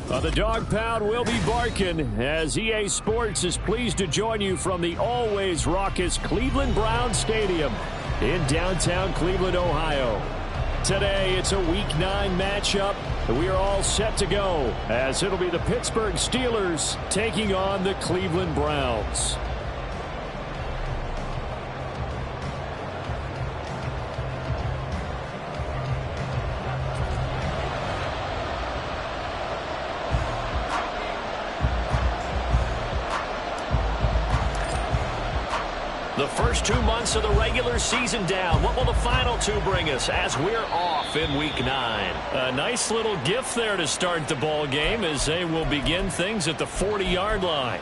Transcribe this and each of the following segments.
The dog pound will be barking as EA Sports is pleased to join you from the always raucous Cleveland Browns Stadium in downtown Cleveland, Ohio. Today, it's a Week 9 matchup. We are all set to go as it'll be the Pittsburgh Steelers taking on the Cleveland Browns. The first 2 months of the regular season down. What will the final 2 bring us as we're off in Week 9? A nice little gift there to start the ball game as they will begin things at the 40-yard line.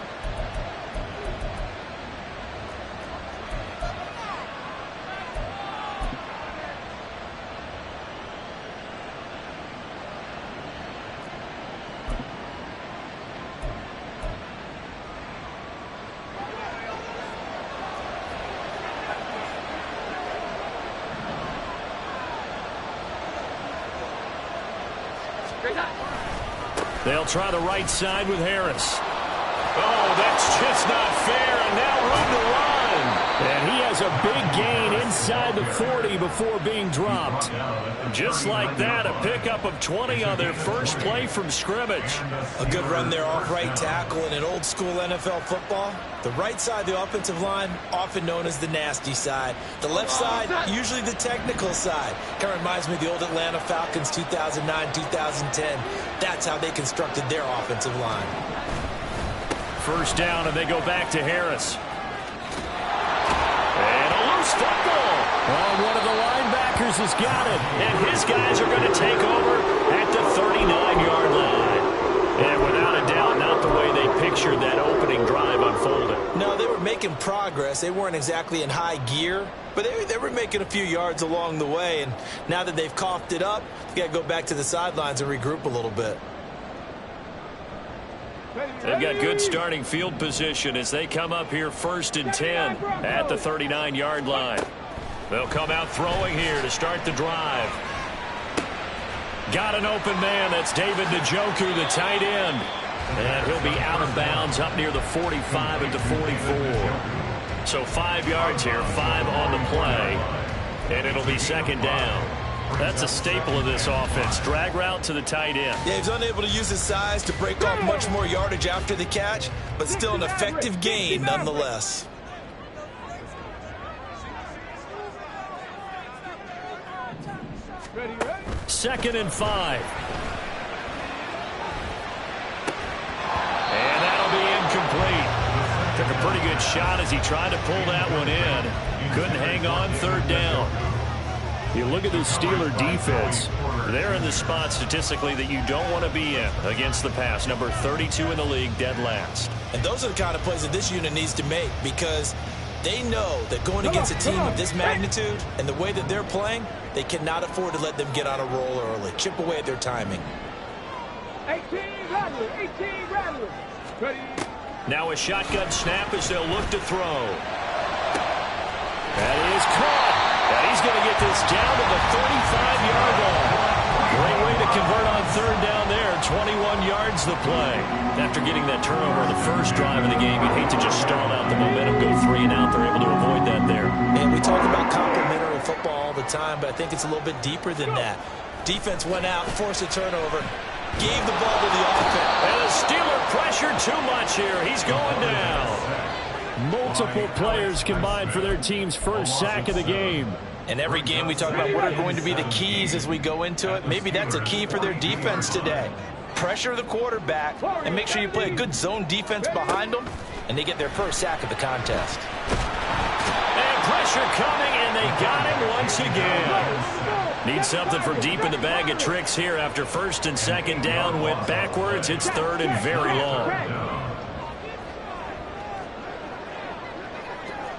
They'll try the right side with Harris. Oh, that's just not fair, and now room to run. And he has a big gain inside the 40 before being dropped. Just like that, a pickup of 20 on their first play from scrimmage. A good run there off right tackle in an old-school NFL football. The right side of the offensive line, often known as the nasty side. The left side, usually the technical side. Kind of reminds me of the old Atlanta Falcons 2009-2010. That's how they constructed their offensive line. First down, and they go back to Harris. And a loose football. Oh, one of the linebackers has got it. And his guys are going to take over at the 39-yard line. And without a doubt, not the way they pictured that opening drive unfolded. No, they were making progress. They weren't exactly in high gear, but they were making a few yards along the way. And now that they've coughed it up, they got to go back to the sidelines and regroup a little bit. They've got good starting field position as they come up here 1st and 10 at the 39-yard line. They'll come out throwing here to start the drive. Got an open man. That's David Njoku, the tight end. And he'll be out of bounds up near the 45 at the 44. So 5 yards here, 5 on the play. And it'll be 2nd down. That's a staple of this offense. Drag route to the tight end. Yeah, he's unable to use his size to break off much more yardage after the catch, but still an effective gain nonetheless. Second and 5. And that'll be incomplete. Took a pretty good shot as he tried to pull that one in. Couldn't hang on 3rd down. You look at the Steeler defense. They're in the spot statistically that you don't want to be in against the pass. Number 32 in the league, dead last. And those are the kind of plays that this unit needs to make because they know that going against a team of this magnitude and the way that they're playing, they cannot afford to let them get on a roll early. Chip away at their timing. 18 Rattler. Ready. Now a shotgun snap as they'll look to throw. That is caught. And he's going to get this down to the 35-yard line. Great way to convert on 3rd down there. 21 yards the play. After getting that turnover on the first drive of the game, you'd hate to just stall out the momentum, go 3 and out. They're able to avoid that there. And we talk about complementary football all the time, but I think it's a little bit deeper than that. Defense went out, forced a turnover, gave the ball to the offense. And the Steeler pressured too much here. He's going down. Multiple players combined for their team's first sack of the game. And every game we talk about what are going to be the keys as we go into it. Maybe that's a key for their defense today. Pressure the quarterback and make sure you play a good zone defense behind them, and they get their first sack of the contest. And pressure coming, and they got him once again. Need something from deep in the bag of tricks here after 1st and 2nd down. Went backwards. It's 3rd and very long.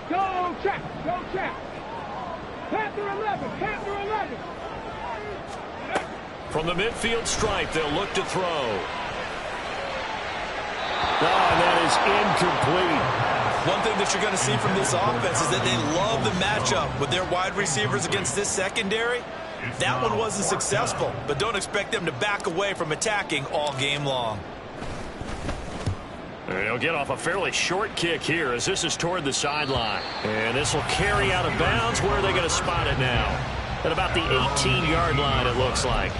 Go check. Panther 11. From the midfield stripe, they'll look to throw. Oh, that is incomplete. One thing that you're going to see from this offense is that they love the matchup with their wide receivers against this secondary. That one wasn't successful, but don't expect them to back away from attacking all game long. He'll get off a fairly short kick here as this is toward the sideline. And this will carry out of bounds. Where are they going to spot it now? At about the 18-yard line, it looks like.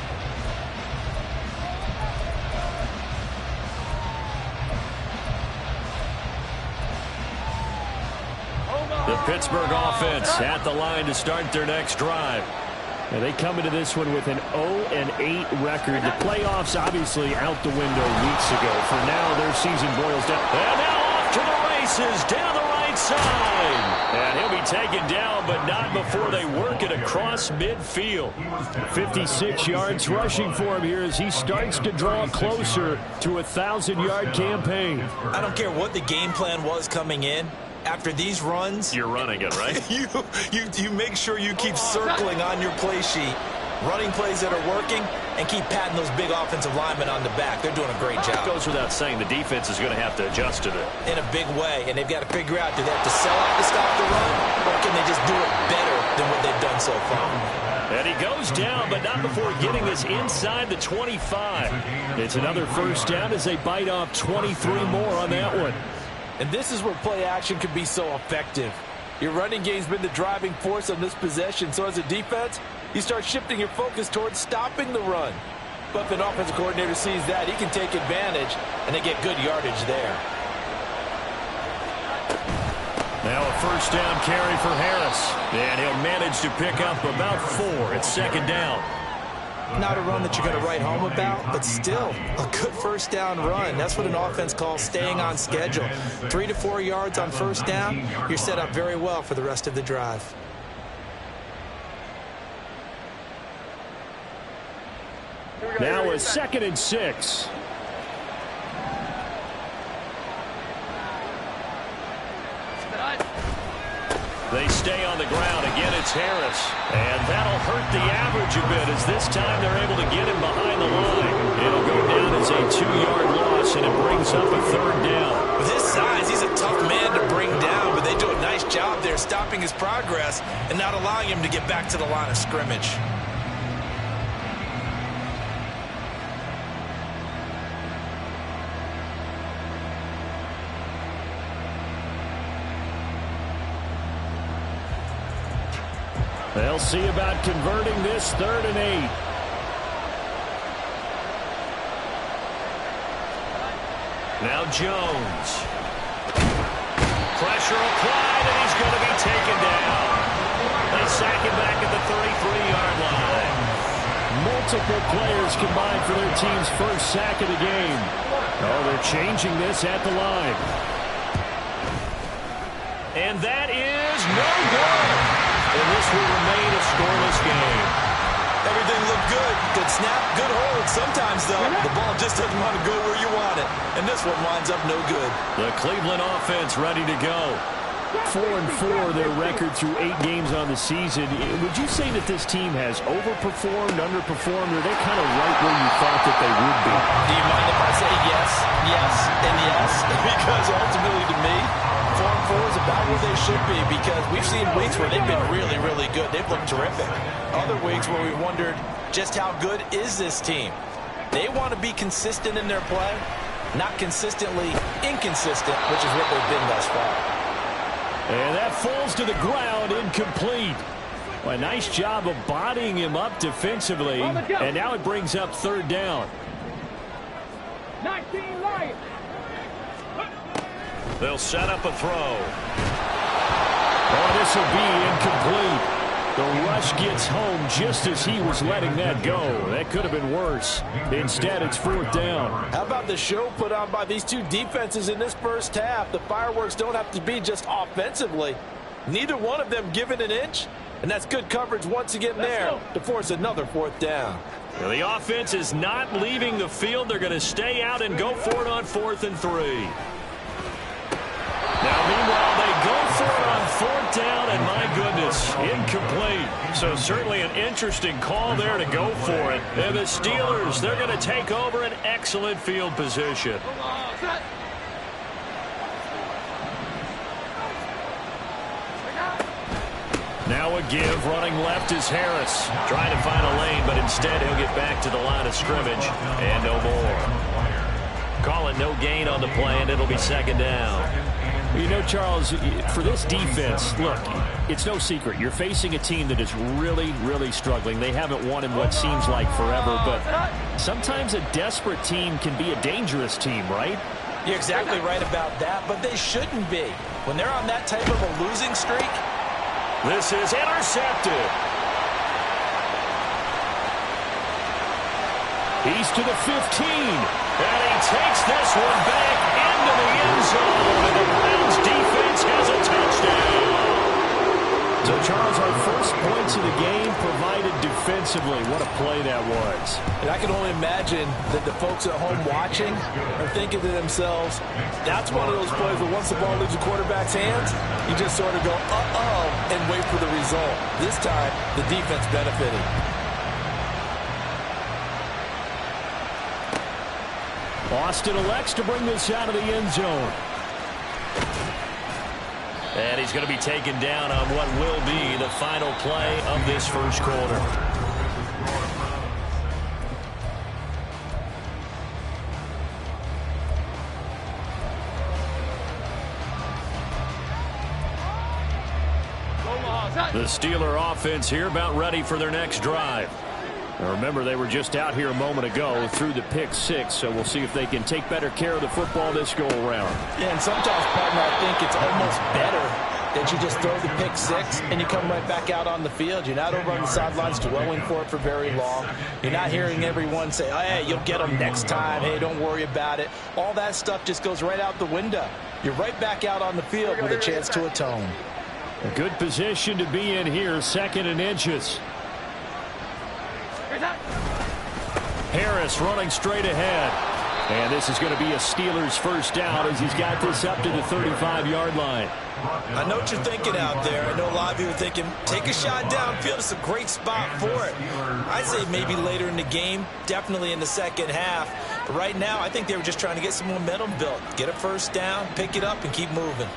The Pittsburgh offense at the line to start their next drive. And they come into this one with an 0-8 record. The playoffs obviously out the window weeks ago. For now, their season boils down. And now off to the races down the right side. And he'll be taken down, but not before they work it across midfield. 56 yards rushing for him here as he starts to draw closer to a 1,000-yard campaign. I don't care what the game plan was coming in. After these runs, you're running it, right? you make sure you keep circling on your play sheet, running plays that are working, and keep patting those big offensive linemen on the back. They're doing a great job. It goes without saying the defense is going to have to adjust to it. In a big way, and they've got to figure out, do they have to sell out to stop the run, or can they just do it better than what they've done so far? And he goes down, but not before getting this inside the 25. It's another first down as they bite off 23 more on that one. And this is where play action can be so effective. Your running game's been the driving force on this possession, so as a defense, you start shifting your focus towards stopping the run. But if an offensive coordinator sees that, he can take advantage, and they get good yardage there. Now a first down carry for Harris. And he'll manage to pick up about 4. It's second down. Not a run that you're going to write home about, but still a good first down run. That's what an offense calls staying on schedule. 3 to 4 yards on first down, you're set up very well for the rest of the drive. Now a 2nd and 6. They stay on the ground. Again, it's Harris. And that'll hurt the average a bit as this time they're able to get him behind the line. It'll go down as a 2-yard loss, and it brings up a 3rd down. With his size, he's a tough man to bring down, but they do a nice job there stopping his progress and not allowing him to get back to the line of scrimmage. They'll see about converting this 3rd and 8. Now Jones. Pressure applied, and he's going to be taken down. They sack him back at the 33-yard line. Multiple players combined for their team's first sack of the game. Oh, they're changing this at the line. And that is no good. And this will remain a scoreless game. Everything looked good. Good snap, good hold. Sometimes, though, the ball just doesn't want to go where you want it. And this one winds up no good. The Cleveland offense ready to go. 4-4 their record through 8 games on the season. Would you say that this team has overperformed, underperformed, or are they kind of right where you thought that they would be? Do you mind if I say yes, yes, and yes? Because ultimately to me, 4-4 is about where they should be, because we've seen weeks where they've been really, really good. They've looked terrific. Other weeks where we wondered just how good is this team. They want to be consistent in their play, not consistently inconsistent, which is what they've been thus far. And that falls to the ground, incomplete. Well, a nice job of bodying him up defensively, and now it brings up 3rd down. 19 Lions. They'll set up a throw. Oh, this will be incomplete. The rush gets home just as he was letting that go. That could have been worse. Instead, it's 4th down. How about the show put on by these two defenses in this first half? The fireworks don't have to be just offensively. Neither one of them given an inch, and that's good coverage once again there to force another 4th down. Well, the offense is not leaving the field. They're going to stay out and go for it on 4th and 3. Now, meanwhile, they go for it on 4th down, and my goodness, incomplete. So certainly an interesting call there to go for it. And the Steelers, they're going to take over an excellent field position. Now a give. Running left is Harris. Trying to find a lane, but instead he'll get back to the line of scrimmage. And no more. Call it no gain on the play, and it'll be second down. You know, Charles, for this defense, look, it's no secret. You're facing a team that is really, really struggling. They haven't won in what seems like forever, but sometimes a desperate team can be a dangerous team, right? You're exactly right about that, but they shouldn't be. When they're on that type of a losing streak. This is intercepted. He's to the 15, and he takes this one back into the end zone, and the Browns defense has a touchdown. So, Charles, our first points of the game provided defensively. What a play that was. And I can only imagine that the folks at home watching are thinking to themselves, that's one of those plays where once the ball leaves the quarterback's hands, you just sort of go, uh-oh, and wait for the result. This time, the defense benefited. Austin elects to bring this out of the end zone. And he's going to be taken down on what will be the final play of this first quarter. The Steeler offense here about ready for their next drive. Now remember, they were just out here a moment ago through the pick six, so we'll see if they can take better care of the football this go-around. Yeah, and sometimes, partner, I think it's almost better that you just throw the pick six and you come right back out on the field. You're not over on the sidelines dwelling for it for very long. You're not hearing everyone say, oh, hey, you'll get them next time. Hey, don't worry about it. All that stuff just goes right out the window. You're right back out on the field with a chance to atone. A good position to be in here, 2nd and inches. Harris running straight ahead. And this is going to be a Steelers first down as he's got this up to the 35-yard line. I know what you're thinking out there. I know a lot of you are thinking, take a shot downfield. It's a great spot for it. I'd say maybe later in the game, definitely in the second half. But right now, I think they were just trying to get some momentum built. Get a first down, pick it up, and keep moving.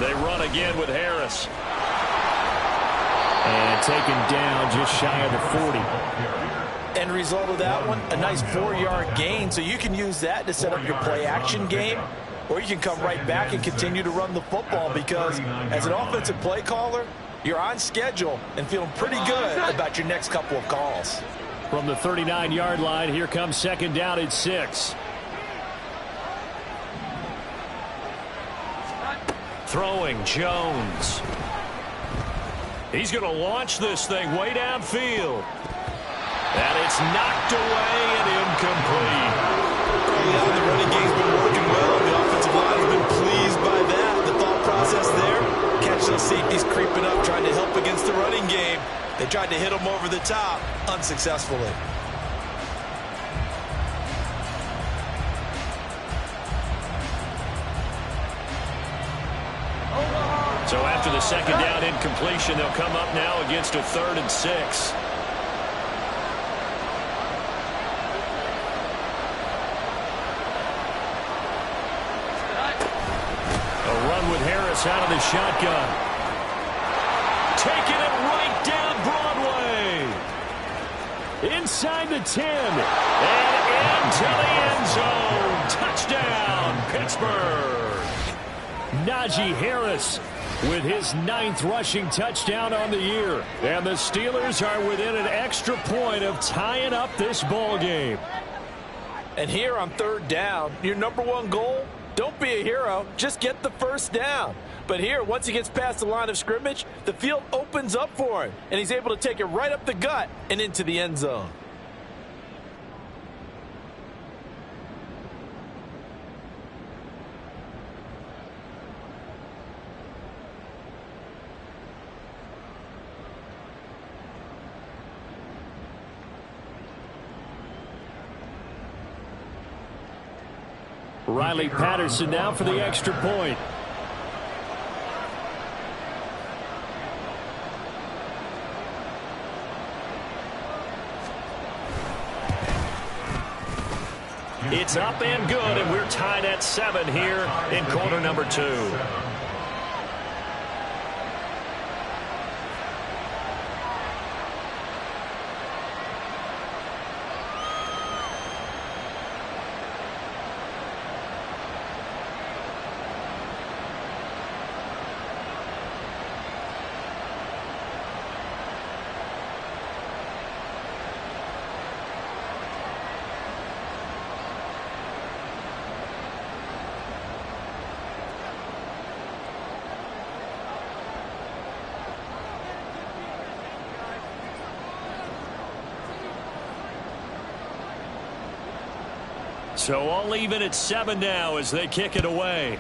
They run again with Harris. And taken down just shy of the 40. End result of that one, a nice 4-yard gain. So you can use that to set up your play-action game, or you can come right back and continue to run the football because as an offensive play caller, you're on schedule and feeling pretty good about your next couple of calls. From the 39-yard line, here comes 2nd down at 6. Throwing Jones. He's going to launch this thing way downfield. And it's knocked away and incomplete. Yeah, the running game's been working well. The offensive line has been pleased by that. The thought process there, catch those safeties creeping up, trying to help against the running game. They tried to hit him over the top, unsuccessfully. So after the 2nd down incompletion, they'll come up now against a 3rd and 6. A run with Harris out of the shotgun. Taking it right down Broadway. Inside the 10. And into the end zone. Touchdown, Pittsburgh. Najee Harris with his 9th rushing touchdown on the year. And the Steelers are within an extra point of tying up this ball game. And here on 3rd down, your number one goal, don't be a hero, just get the first down. But here, once he gets past the line of scrimmage, the field opens up for him, and he's able to take it right up the gut and into the end zone. Riley Patterson now for the extra point. It's up and good, and we're tied at 7 here in quarter number 2. So all even at 7 now as they kick it away.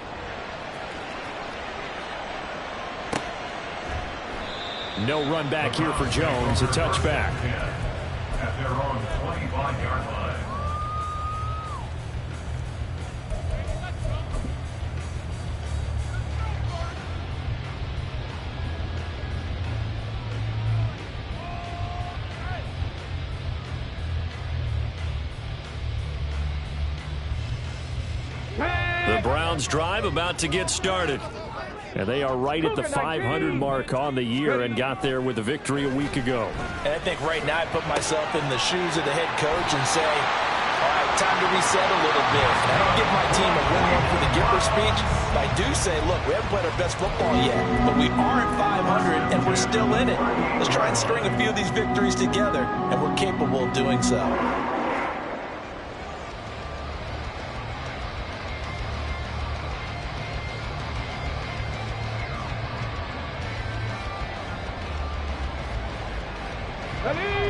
No run back here for Jones. A touchback. At their own 25-yard line. The Browns drive about to get started. And they are right at the 500 mark on the year and got there with a victory a week ago. And I think right now I put myself in the shoes of the head coach and say, all right, time to reset a little bit. I don't give my team a win one for the Gipper speech, but I do say, look, we haven't played our best football yet, but we are at 500 and we're still in it. Let's try and string a few of these victories together, and we're capable of doing so.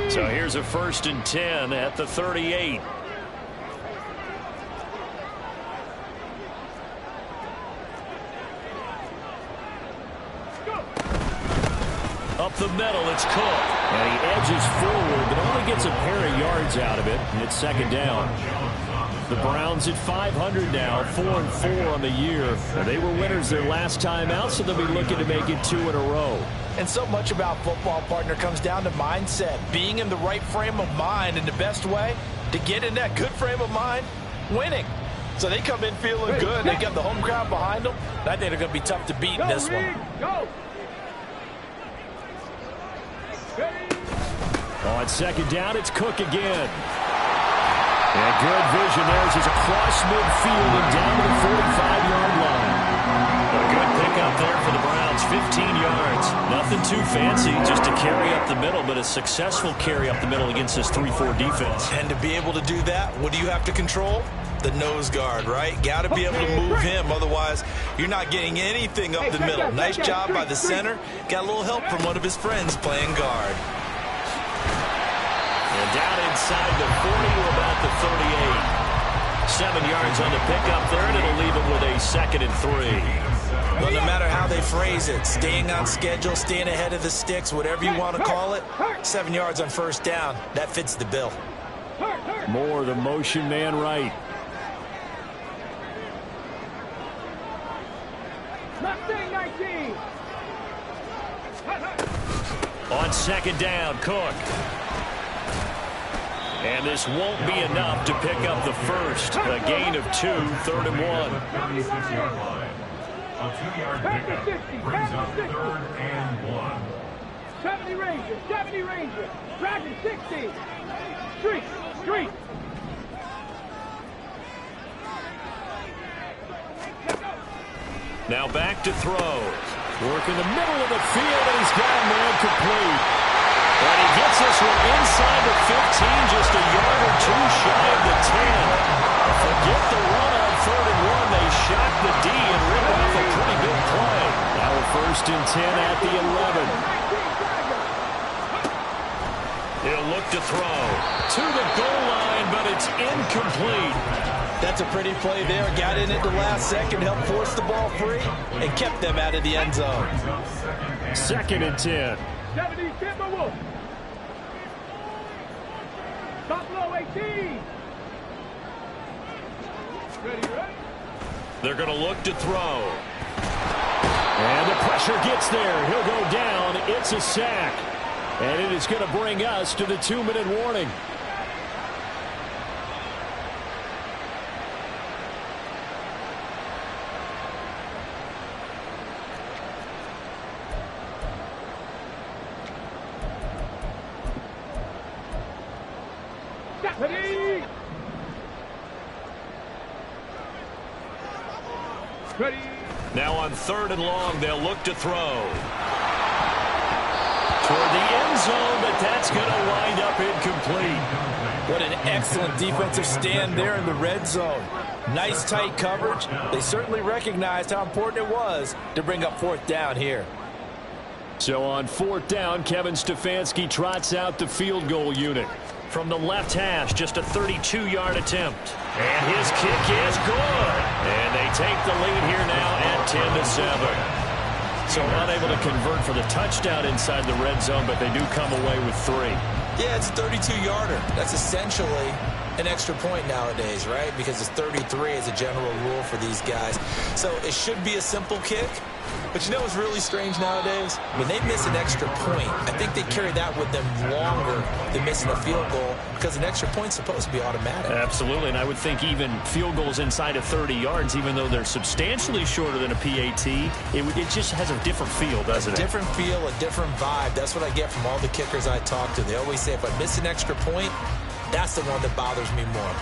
So here's a 1st and 10 at the 38. Up the middle, it's Cook. And he edges forward, but only gets a pair of yards out of it. And it's 2nd down. The Browns at 500 now, 4-4 on the year. They were winners their last time out, so they'll be looking to make it 2 in a row. And so much about football, partner, comes down to mindset. Being in the right frame of mind, and the best way to get in that good frame of mind, winning. So they come in feeling good. They got the home crowd behind them. I think they're going to be tough to beat in this one. On 2nd down, it's Cook again. And good vision there as he's across midfield and down to the 45-yard line. A good pickup there for the Browns, 15 yards. Nothing too fancy, just a carry up the middle, but a successful carry up the middle against this 3-4 defense. And to be able to do that, what do you have to control? The nose guard, right? Got to be able to move him, otherwise you're not getting anything up the middle. Nice job by the center. Got a little help from one of his friends playing guard. And down inside the 40 to about the 38. 7 yards on the pickup there, and it'll leave it with a 2nd and 3. Well, no matter how they phrase it, staying on schedule, staying ahead of the sticks, whatever you want to call it, 7 yards on 1st down, that fits the bill. More the motion man right. On 2nd down, Cook. And this won't be enough to pick up the first. A gain of 2, 3rd and 1. 36-yard line. A 2-yard pickup brings up 3rd and 1. 70 Ranger, Dragon 60. Street. Now back to throw. Work in the middle of the field, and he's got a man complete. And he gets this one inside the 15, just a yard or 2 shy of the 10. Forget the run on 3rd and 1. They shock the D and rip off a pretty big play. Now a 1st and 10 at the 11. He'll look to throw to the goal line, but it's incomplete. That's a pretty play there. Got in at the last second, helped force the ball free, and kept them out of the end zone. 2nd and 10. 70 Timberwolves. Buffalo 18. Ready? They're going to look to throw. And the pressure gets there. He'll go down. It's a sack. And it is going to bring us to the 2-minute warning. Ready. Now on 3rd and long, they'll look to throw. Toward the end zone, but that's going to wind up incomplete. What an excellent defensive stand there in the red zone. Nice tight coverage. They certainly recognized how important it was to bring up 4th down here. So on 4th down, Kevin Stefanski trots out the field goal unit. From the left hash, just a 32-yard attempt. And his kick is good. And they take the lead here now at 10-7. So unable to convert for the touchdown inside the red zone, but they do come away with 3. Yeah, it's a 32-yarder. That's essentially an extra point nowadays, right? Because it's 33 as a general rule for these guys. So it should be a simple kick. But you know what's really strange nowadays? When they miss an extra point, I think they carry that with them longer than missing a field goal because an extra point's supposed to be automatic. Absolutely, and I would think even field goals inside of 30 yards, even though they're substantially shorter than a PAT, it just has a different feel, doesn't it? A different feel, a different vibe. That's what I get from all the kickers I talk to. They always say if I miss an extra point, that's the one that bothers me more.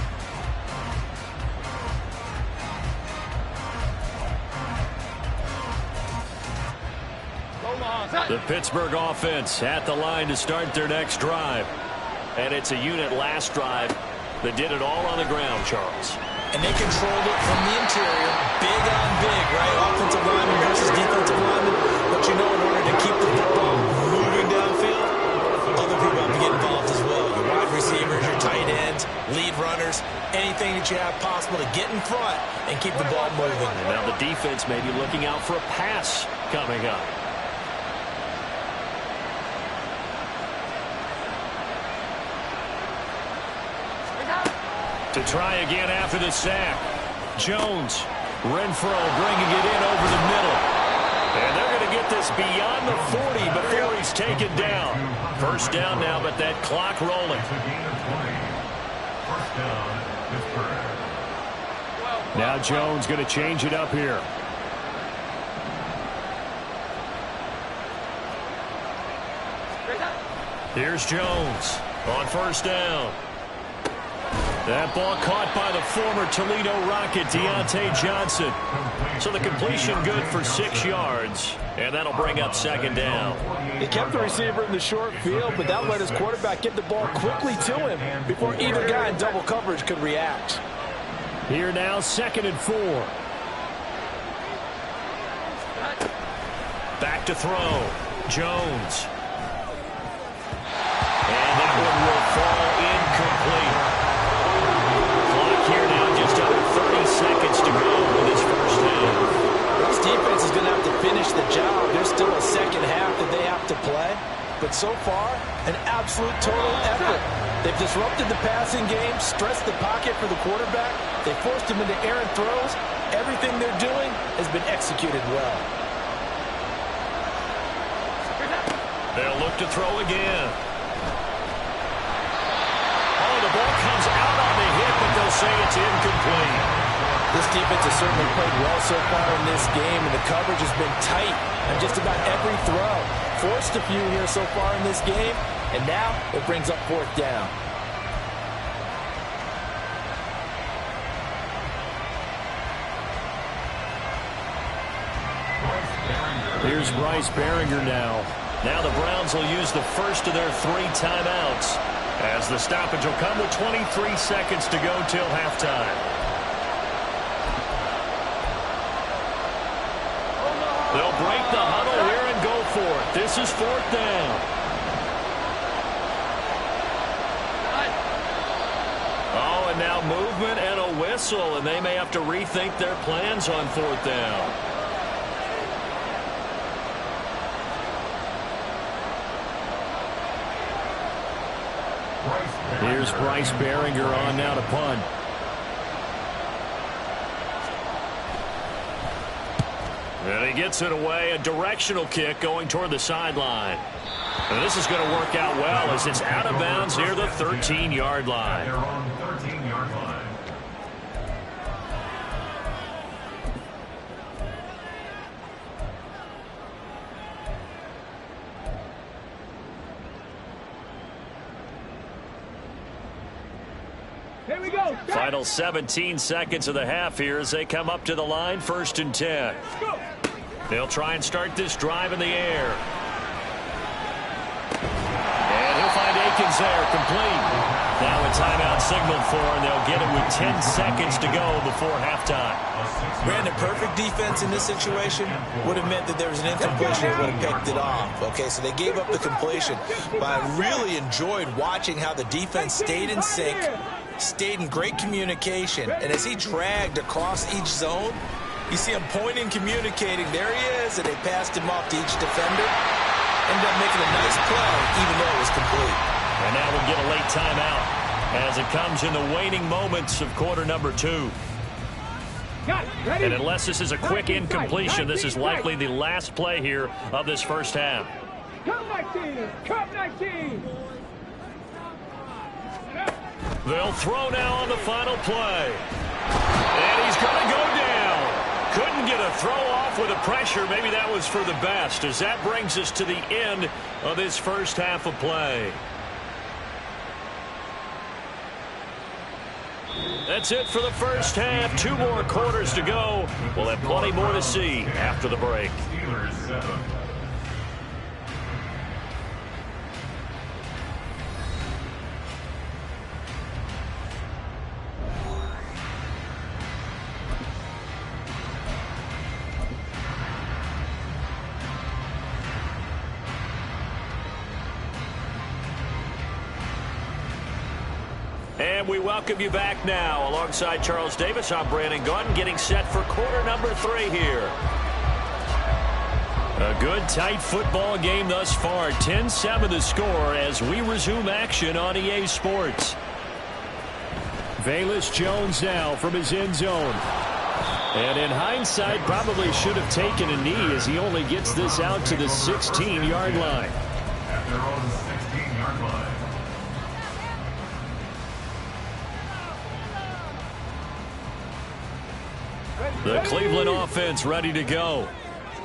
The Pittsburgh offense at the line to start their next drive. And it's a unit last drive that did it all on the ground, Charles. And they controlled it from the interior, big on big, right? Offensive lineman versus defensive lineman. But you know, in order to keep the football moving downfield, other people have to get involved as well. Your wide receivers, your tight ends, lead runners, anything that you have possible to get in front and keep the ball moving. And now the defense may be looking out for a pass coming up. To try again after the sack. Jones, Renfro bringing it in over the middle. And they're going to get this beyond the 40 before he's taken down. First down now, but that clock rolling. Now Jones going to change it up here. Here's Jones on first down. That ball caught by the former Toledo Rocket, Deontay Johnson. So the completion good for 6 yards, and that'll bring up second down. He kept the receiver in the short field, but that let his quarterback get the ball quickly to him before either guy in double coverage could react. Here now, 2nd and 4. Back to throw. Jones. And that one will fall incomplete. Here now, just under 30 seconds to go with his first down. This defense is going to have to finish the job. There's still a second half that they have to play. But so far, an absolute total effort. They've disrupted the passing game, stressed the pocket for the quarterback. They forced him into errant throws. Everything they're doing has been executed well. They'll look to throw again. The ball comes out on the hit, but they'll say it's incomplete. This defense has certainly played well so far in this game, and the coverage has been tight on just about every throw. Forced a few here so far in this game, and now it brings up 4th down. Here's Bryce Behringer now. Now the Browns will use the first of their 3 timeouts, as the stoppage will come with 23 seconds to go till halftime. They'll break the huddle here and go for it. This is 4th down. Oh, and now movement and a whistle, and they may have to rethink their plans on 4th down. Here's Bryce Behringer on now to punt. And he gets it away, a directional kick going toward the sideline. And this is going to work out well as it's out of bounds near the 13-yard line. They're on 13-yard line. Here we go. Final 17 seconds of the half here as they come up to the line, 1st and 10. Go. They'll try and start this drive in the air. And he'll find Akins there, complete. Now a timeout signaled for, and they'll get it with 10 seconds to go before halftime. Brandon, perfect defense in this situation would have meant that there was an incompletion that would have picked it off. Okay, so they gave up the completion. But I really enjoyed watching how the defense stayed in sync, stayed in great communication. And as he dragged across each zone, you see him pointing, communicating. There he is, and they passed him off to each defender. Ended up making a nice play, even though it was complete. And now we'll get a late timeout as it comes in the waning moments of quarter number 2. And unless this is a quick incompletion, this is likely the last play here of this first half. Come 19! Come 19! They'll throw now on the final play. And he's going to go down. Couldn't get a throw off with the pressure. Maybe that was for the best, as that brings us to the end of this first half of play. That's it for the first half. 2 more quarters to go. We'll have plenty more to see after the break. And we welcome you back now. Alongside Charles Davis, I'm Brandon Gaudin, getting set for quarter number 3 here. A good, tight football game thus far. 10-7 the score as we resume action on EA Sports. Velus Jones now from his end zone. And in hindsight, probably should have taken a knee as he only gets this out to the 16-yard line. At their own 16-yard line. The Cleveland offense ready to go.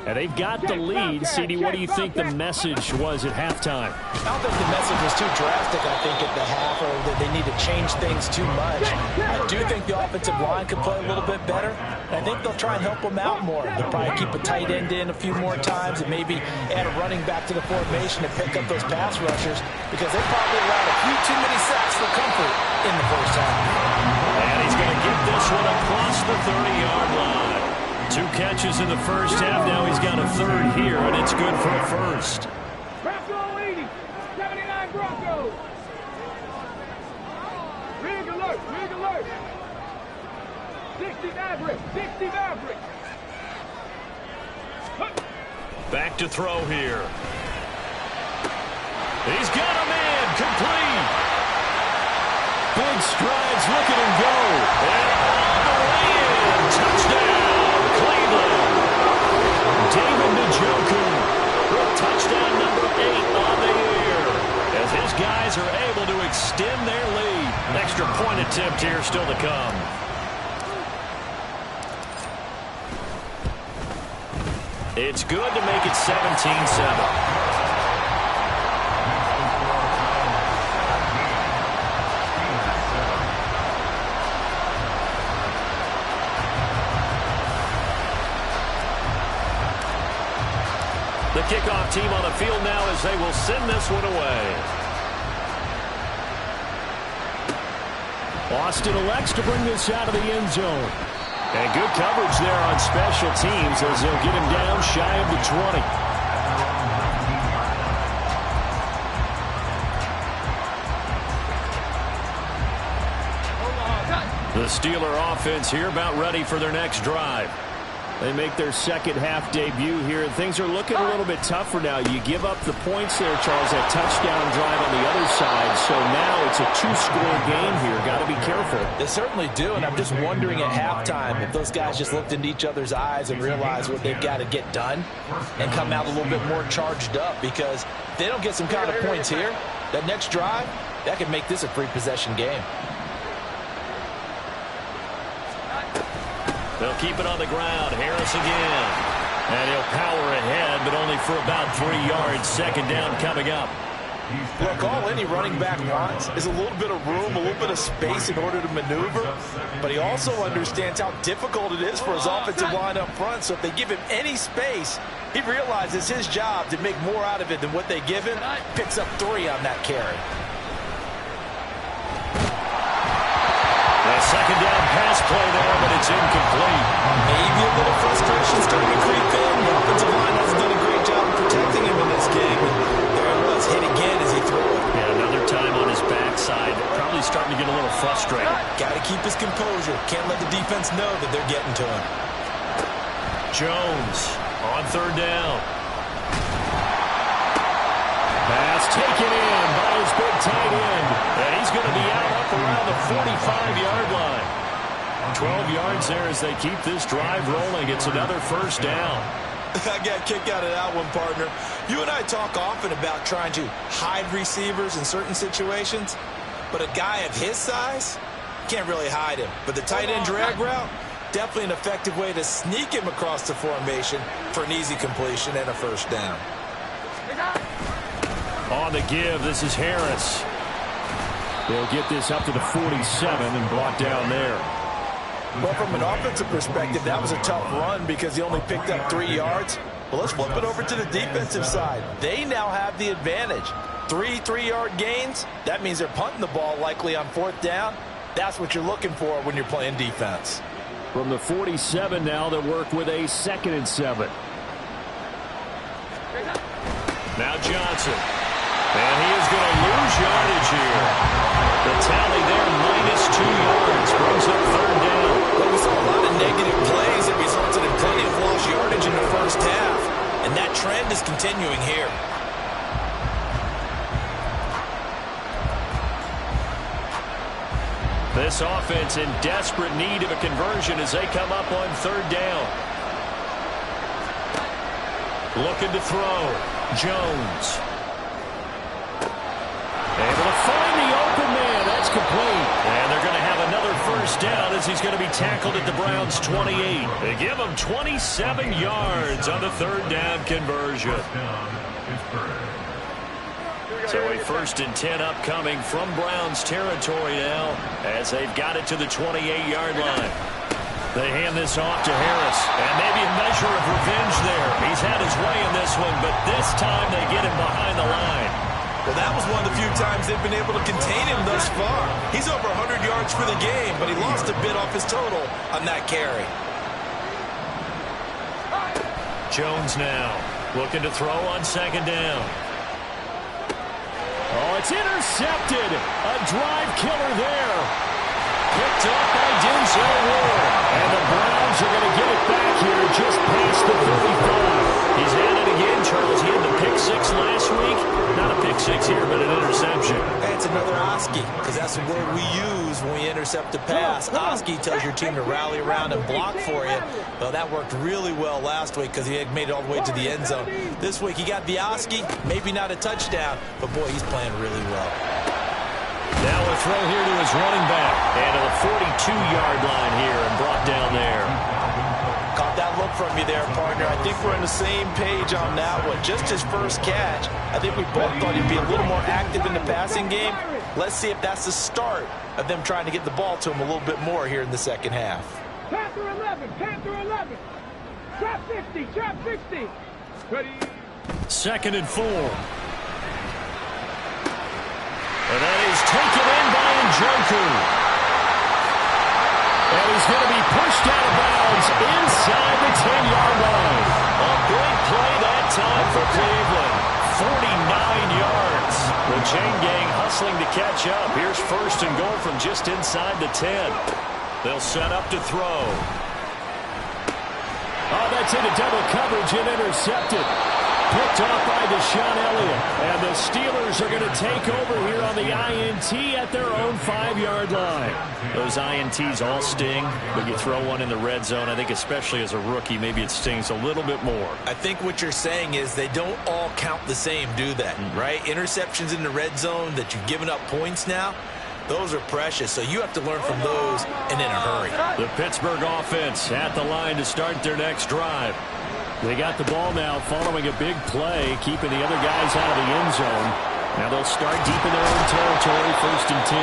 And they've got the lead. CD, what do you think the message was at halftime? I don't think the message was too drastic, I think, at the half, or that they need to change things too much. I do think the offensive line could play a little bit better. And I think they'll try and help them out more. They'll probably keep a tight end in a few more times and maybe add a running back to the formation and pick up those pass rushers, because they probably allowed a few too many sacks for comfort in the first half. And he's going to get this one across the 30-yard line. 2 catches in the first half. Now he's got a third here, and it's good for a first. Bronco 80, 79 Broncos. Rig alert, rig alert. 60 Maverick, 60 Maverick. Back to throw here. He's got a man, complete. Big strides, look at him go. And all the way in, touchdown. David Njoku with touchdown number 8 on the year, as his guys are able to extend their lead. An extra point attempt here still to come. It's good to make it 17-7. The kickoff team on the field now as they will send this one away. Austin elects to bring this out of the end zone. And good coverage there on special teams as they'll get him down shy of the 20. The Steeler offense here about ready for their next drive. They make their second half debut here, and things are looking a little bit tougher now. You give up the points there, Charles, that touchdown drive on the other side. So now it's a 2-score game here. Got to be careful. They certainly do, and I'm just wondering at halftime if those guys just looked into each other's eyes and realized what they've got to get done and come out a little bit more charged up, because if they don't get some kind of points here, that next drive, that could make this a free possession game. They'll keep it on the ground. Harris again. And he'll power ahead, but only for about 3 yards. Second down coming up. Look, all any running back wants is a little bit of room, a little bit of space in order to maneuver. But he also understands how difficult it is for his offensive line up front. So if they give him any space, he realizes his job to make more out of it than what they give him. Picks up 3 on that carry. The second down pass play there, but it's incomplete. Maybe a little frustration starting to creep in. The offensive line hasn't done a great job of protecting him in this game. And there it was, hit again as he threw it. Yeah, another time on his backside. Probably starting to get a little frustrated. Got to keep his composure. Can't let the defense know that they're getting to him. Jones on third down. Pass taken in by his big tight end. And he's going to be out up around the 45-yard line. 12 yards there as they keep this drive rolling. It's another first down. I got a kick out of that one, partner. You and I talk often about trying to hide receivers in certain situations, but a guy of his size can't really hide him. But the tight end drag route, definitely an effective way to sneak him across the formation for an easy completion and a first down. On the give, this is Harris. They'll get this up to the 47 and brought down there. Well, from an offensive perspective, that was a tough run because he only picked up 3 yards. Well, let's flip it over to the defensive side. They now have the advantage. 3 3-yard gains. That means they're punting the ball likely on fourth down. That's what you're looking for when you're playing defense. From the 47 now, they work with a 2nd and 7. Now Johnson. And he is going to lose yardage here. The tally there, -2 yards, brings up third down. But we saw a lot of negative plays that resulted in plenty of lost yardage in the first half. And that trend is continuing here. This offense in desperate need of a conversion as they come up on third down. Looking to throw. Jones. Able to find the open man. That's complete. And they're going to have another first down as he's going to be tackled at the Browns' 28. They give him 27 yards on the third down conversion. So a 1st and 10 upcoming from Browns territory now as they've got it to the 28-yard line. They hand this off to Harris, and maybe a measure of revenge there. He's had his way in this one, but this time they get him behind the line. Well, that was one of the few times they've been able to contain him thus far. He's over 100 yards for the game, but he lost a bit off his total on that carry. Jones now looking to throw on 2nd down. Oh, it's intercepted. A drive killer there. Picked up by Denzel Ward. And the Browns are going to get it back here just past the 35. He's had it again, Charles. He had the pick 6 last week. Not a pick 6 here, but an interception. Hey, it's another Oski, because that's the word we use when we intercept a pass. Oski tells your team to rally around and block for you. Well, that worked really well last week because he had made it all the way to the end zone. This week he got the Oski, maybe not a touchdown, but boy, he's playing really well. Now a throw here to his running back. And to the 42-yard line here and brought down there. Caught that look from you there, partner. I think we're on the same page on that one. Just his first catch. I think we both thought he'd be a little more active in the passing game. Let's see if that's the start of them trying to get the ball to him a little bit more here in the second half. Panther 11, Panther 11. Trap 50, trap 50. Ready. 2nd and 4. And that is taken in by Njoku. And he's going to be pushed out of bounds inside the 10-yard line. A big play that time for Cleveland. 49 yards. The chain gang hustling to catch up. Here's 1st and goal from just inside the 10. They'll set up to throw. Oh, that's into double coverage and intercepted. Picked off by Deshaun Elliott. And the Steelers are going to take over here on the INT at their own 5-yard line. Those INTs all sting, but you throw one in the red zone, I think especially as a rookie, maybe it stings a little bit more. I think what you're saying is they don't all count the same, do they? Right? Interceptions in the red zone that you've given up points now, those are precious, so you have to learn from those and in a hurry. The Pittsburgh offense at the line to start their next drive. They got the ball now following a big play, keeping the other guys out of the end zone. Now they'll start deep in their own territory, 1st and 10.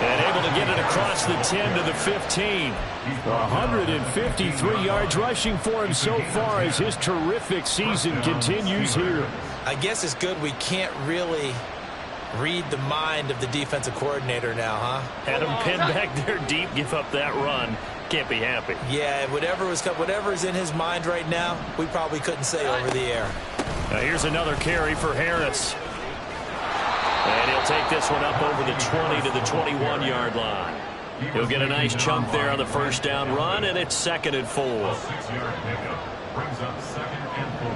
And able to get it across the 10 to the 15. 153 yards rushing for him so far as his terrific season continues here. I guess it's good we can't really Read the mind of the defensive coordinator now, huh? Had him pinned back there deep, give up that run. Can't be happy. Yeah, whatever is in his mind right now, we probably couldn't say over the air. Now here's another carry for Harris. And he'll take this one up over the 20 to the 21-yard line. He'll get a nice chunk there on the first down run, and it's 2nd and 4. 6-yard pickup brings up 2nd and 4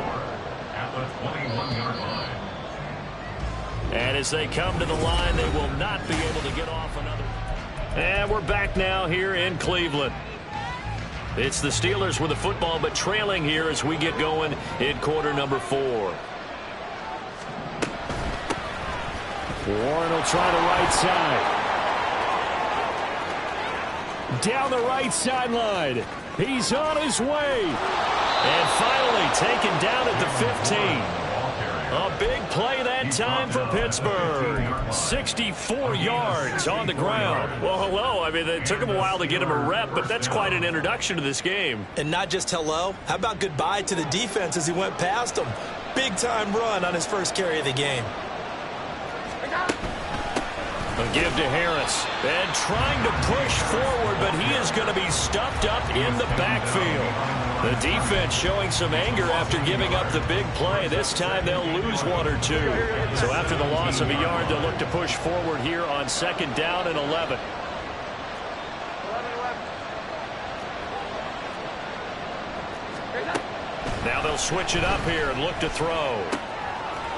at the 21-yard line. And as they come to the line, they will not be able to get off another. And we're back now here in Cleveland. It's the Steelers with the football, but trailing here as we get going in quarter number 4. Warren will try the right side. Down the right sideline. He's on his way. And finally taken down at the 15. A big play that time for Pittsburgh. 64 yards on the ground. Well, hello. I mean, it took him a while to get him a rep, but that's quite an introduction to this game. And not just hello. How about goodbye to the defense as he went past him? Big-time run on his first carry of the game. A give to Harris. And trying to push forward, but he is going to be stuffed up in the backfield. The defense showing some anger after giving up the big play. This time they'll lose 1 or 2. So after the loss of a yard, they'll look to push forward here on 2nd down and 11. Now they'll switch it up here and look to throw.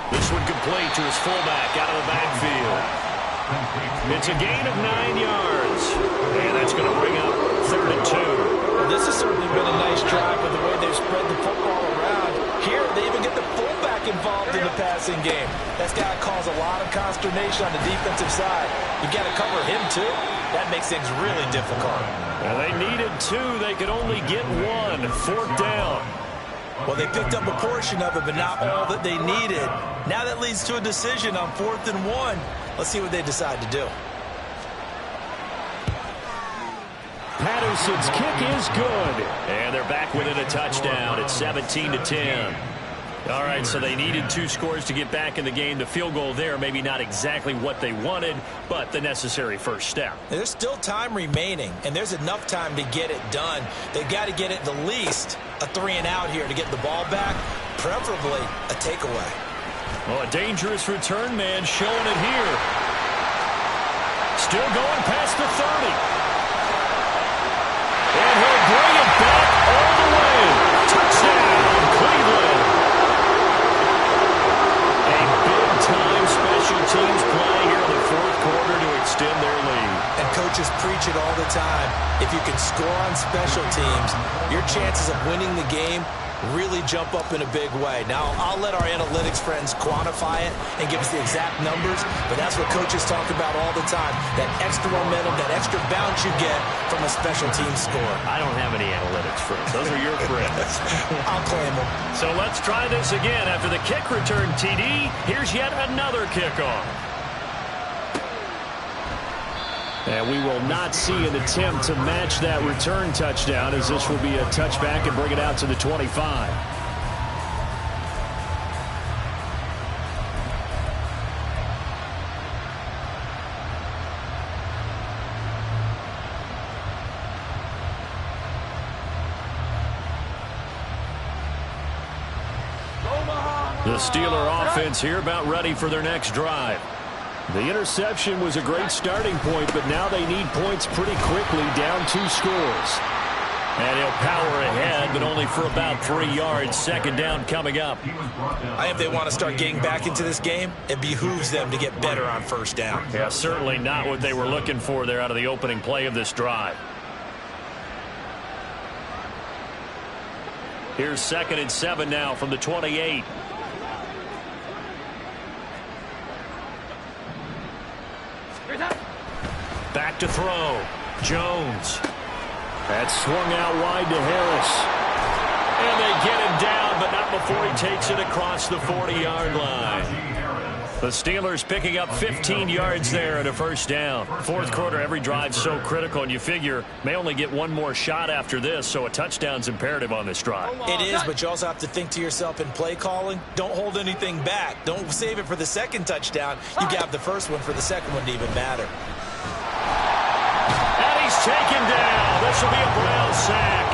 This one complete to his fullback out of the backfield. It's a gain of 9 yards. And that's going to bring up 3rd and 2. Well, this has certainly been a nice drive with the way they've spread the football around. Here, they even get the fullback involved in the passing game. That's got to cause a lot of consternation on the defensive side. You got to cover him, too. That makes things really difficult. Well, they needed 2. They could only get 1. 4th down. Well, they picked up a portion of it, but not all that they needed. Now that leads to a decision on 4th and 1. Let's see what they decide to do. Patterson's kick is good. And they're back within a touchdown. It's 17-10. All right, so they needed 2 scores to get back in the game. The field goal there, maybe not exactly what they wanted, but the necessary first step. There's still time remaining, and there's enough time to get it done. They've got to get it the least a 3-and-out here to get the ball back, preferably a takeaway. Well, a dangerous return man showing it here. Still going past the 30. And he'll bring it back all the way. Touchdown, Cleveland. A big-time special teams play here in the 4th quarter to extend their lead. And coaches preach it all the time. If you can score on special teams, your chances of winning the game really jump up in a big way. Now, I'll let our analytics friends quantify it and give us the exact numbers, but that's what coaches talk about all the time, that extra momentum, that extra bounce you get from a special team score. I don't have any analytics friends. Those are your friends. I'll claim them. So let's try this again. After the kick return TD, here's yet another kickoff. And we will not see an attempt to match that return touchdown, as this will be a touchback and bring it out to the 25. The Steeler offense here about ready for their next drive. The interception was a great starting point, but now they need points pretty quickly, down 2 scores. And he'll power ahead, but only for about 3 yards. 2nd down coming up. If they want to start getting back into this game, it behooves them to get better on 1st down. Yeah, certainly not what they were looking for there out of the opening play of this drive. Here's 2nd and 7 now from the 28. Back to throw. Jones. That's swung out wide to Harris. And they get him down, but not before he takes it across the 40-yard line. The Steelers picking up 15 yards there and a first down. Fourth quarter, every drive so critical, and you figure may only get one more shot after this, so a touchdown's imperative on this drive. It is, but you also have to think to yourself in play calling, don't hold anything back. Don't save it for the second touchdown. You grab the first one for the second one to even matter. And he's taken down. This will be a Brown sack.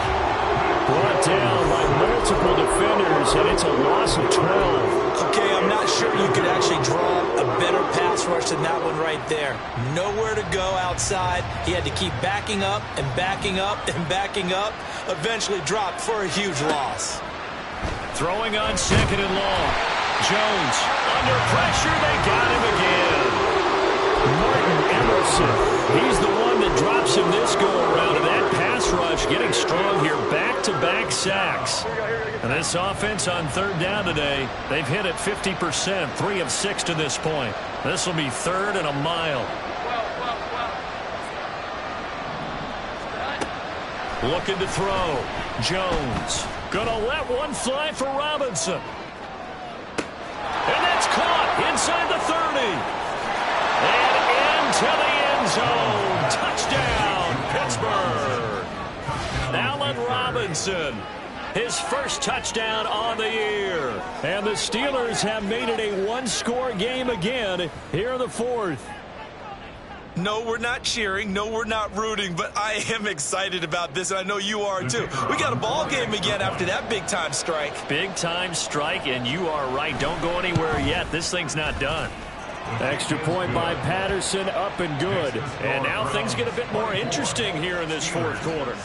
Brought down by multiple defenders, and it's a loss of 12. Okay, I'm not sure you could actually draw a better pass rush than that one right there. Nowhere to go outside. He had to keep backing up and backing up and backing up. Eventually dropped for a huge loss. Throwing on second and long. Jones under pressure. They got him again. Martin Emerson. He's the one that drops him this go-around. And that pass rush getting strong here. Back-to-back sacks. And this offense on third down today, they've hit it 50%, 3 of 6 to this point. This will be third and a mile. Looking to throw. Jones. Gonna let one fly for Robinson. And that's caught inside the 30. And into the end zone. Touchdown, Pittsburgh. Allen Robinson. His first touchdown on the year. And the Steelers have made it a one-score game again here in the fourth. No, we're not cheering. No, we're not rooting, but I am excited about this, and I know you are too. We got a ball game again after that big-time strike. Big-time strike, and you are right. Don't go anywhere yet. This thing's not done. Extra point by Patterson, up and good. And now things get a bit more interesting here in this fourth quarter.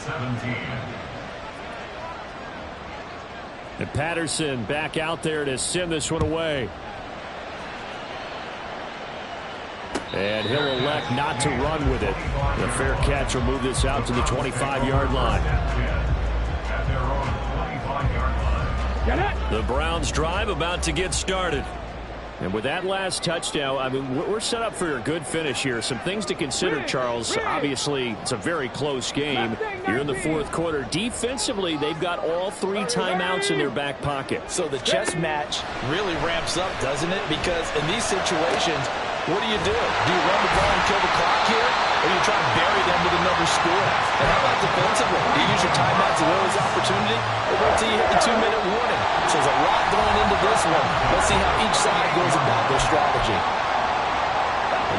And Patterson back out there to send this one away. And he'll elect not to run with it. The fair catch will move this out to the 25-yard line. The Browns drive about to get started. And with that last touchdown, I mean, we're set up for a good finish here. Some things to consider, Charles. Obviously, it's a very close game. You're in the fourth quarter. Defensively, they've got all 3 timeouts in their back pocket. So the chess match really ramps up, doesn't it? Because in these situations, what do? Do you run the ball and kill the clock here? Or do you try and bury them with another score? And how about defensively? Do you use your timeouts to win this opportunity? Or wait till you hit the 2-minute warning? So there's a lot going into this one. Let's see how each side goes about their strategy.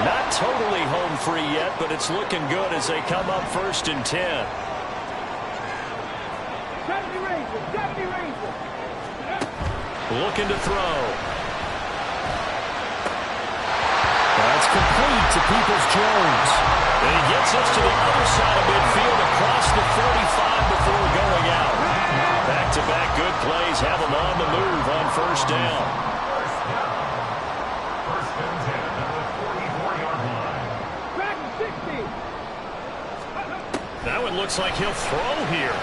Not totally home free yet, but it's looking good as they come up 1st and 10. Looking to throw. That's complete to Peoples-Jones. And he gets us to the other side of midfield across the 45 before going out. Back-to-back good plays have him on the move on 1st down. First and 10 at the 44-yard line. That one looks like he'll throw here.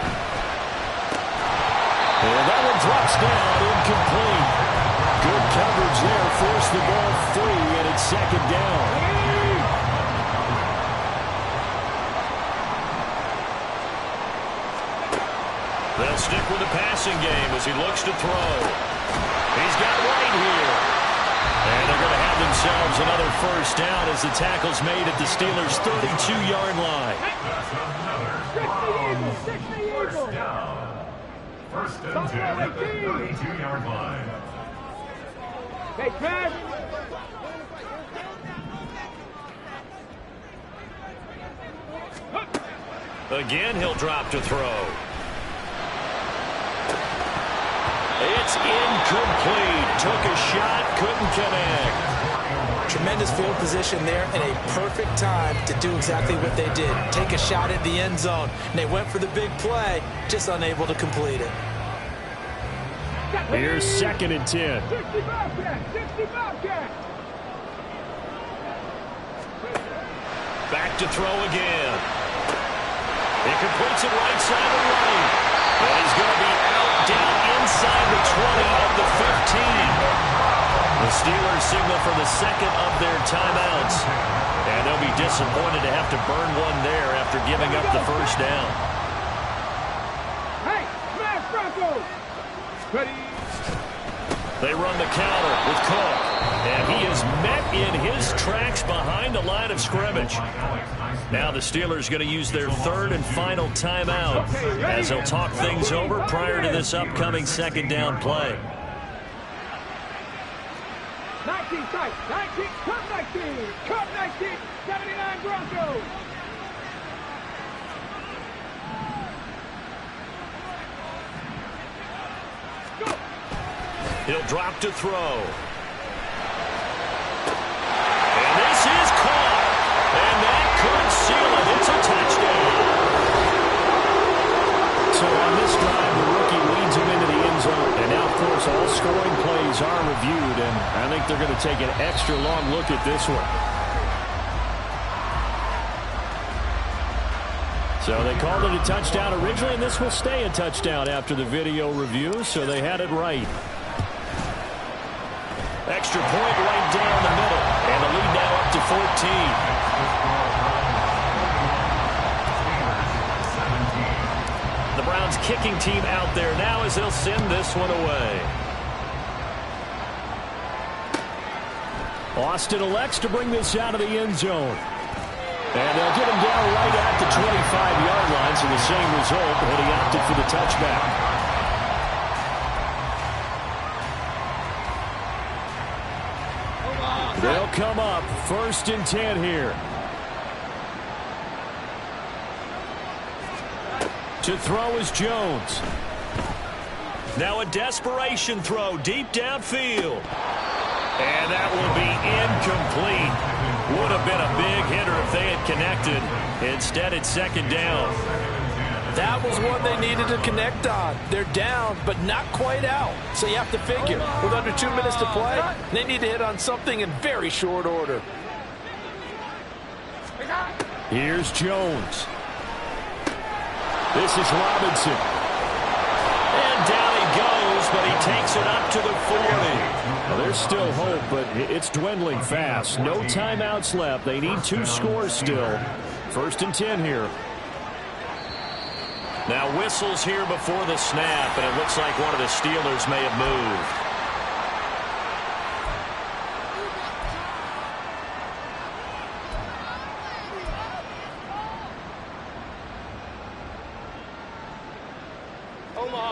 And that one drops down, incomplete. Good coverage there, forced the ball free, and it's 2nd down. They'll stick with the passing game as he looks to throw. He's got White here. And they're going to have themselves another 1st down as the tackle's made at the Steelers' 32-yard line. First down. First and 10 at the 32-yard line. Hey, Chris. Again, he'll drop to throw. It's incomplete. Took a shot, couldn't connect. Tremendous field position there and a perfect time to do exactly what they did. Take a shot at the end zone. And they went for the big play, just unable to complete it. Here's 2nd and 10. 60 Bobcat. Back to throw again. He completes it right side of the lane. And he's going to be out down inside the 20 of the 15. The Steelers signal for the 2nd of their timeouts. And they'll be disappointed to have to burn one there after giving up the 1st down. Hey, smash Broncos. Ready. They run the counter with Cook. And he is met in his tracks behind the line of scrimmage. Now the Steelers going to use their third and final timeout as they'll talk things over prior to this upcoming second down play. 19 tight, 19, cut 19, cut 19, 79 Broncos. Go. He'll drop to throw. And this is caught. And that could seal it. It's a touchdown. So on this drive, the rookie leads him into the end zone. And now, of course, all scoring plays are reviewed. And I think they're going to take an extra long look at this one. So they called it a touchdown originally, and this will stay a touchdown after the video review. So they had it right. Extra point right down the middle. And the lead now up to 14. The Browns kicking team out there now as they'll send this one away. Austin elects to bring this out of the end zone. And they'll get him down right at the 25-yard line, so the same result, but he opted for the touchback. They'll come up 1st and 10 here. To throw is Jones. Now a desperation throw deep downfield. And that will be incomplete. Would have been a big hitter if they had connected. Instead, it's second down. That was one they needed to connect on. They're down, but not quite out. So you have to figure, with under 2 minutes to play, they need to hit on something in very short order. Here's Jones. This is Robinson. And down he goes, but he takes it up to the 40. Well, there's still hope, but it's dwindling fast. No timeouts left. They need 2 scores still. 1st and 10 here. Now whistles here before the snap, and it looks like one of the Steelers may have moved.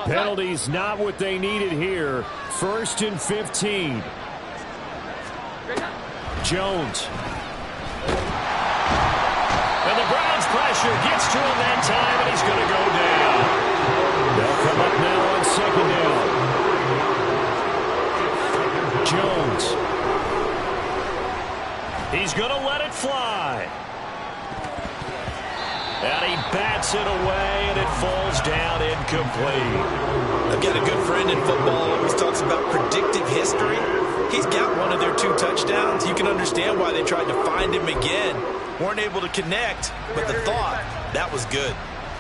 Penalties not what they needed here. 1st and 15. Jones. And the Browns pressure gets to him that time, and he's going to go down. They'll come up now on second down. Jones. He's going to let it fly. And he bats it away, and it falls down incomplete. I've got a good friend in football who always talks about predictive history. He's got one of their 2 touchdowns. You can understand why they tried to find him again. Weren't able to connect, but the thought, that was good.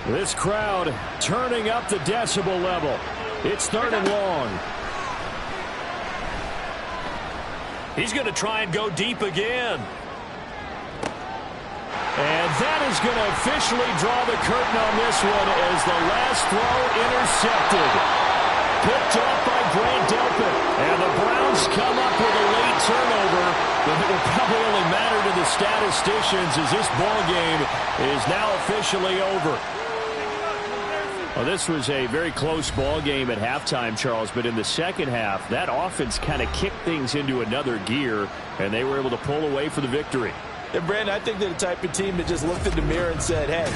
This crowd turning up the decibel level. It's 3rd and long. He's going to try and go deep again. And that is going to officially draw the curtain on this one as the last throw intercepted. Picked off by Grant Delpit. And the Browns come up with a late turnover, but it will probably only matter to the statisticians as this ball game is now officially over. Well, this was a very close ball game at halftime, Charles, but in the second half, that offense kind of kicked things into another gear, and they were able to pull away for the victory. And, Brandon, I think they're the type of team that just looked in the mirror and said, hey,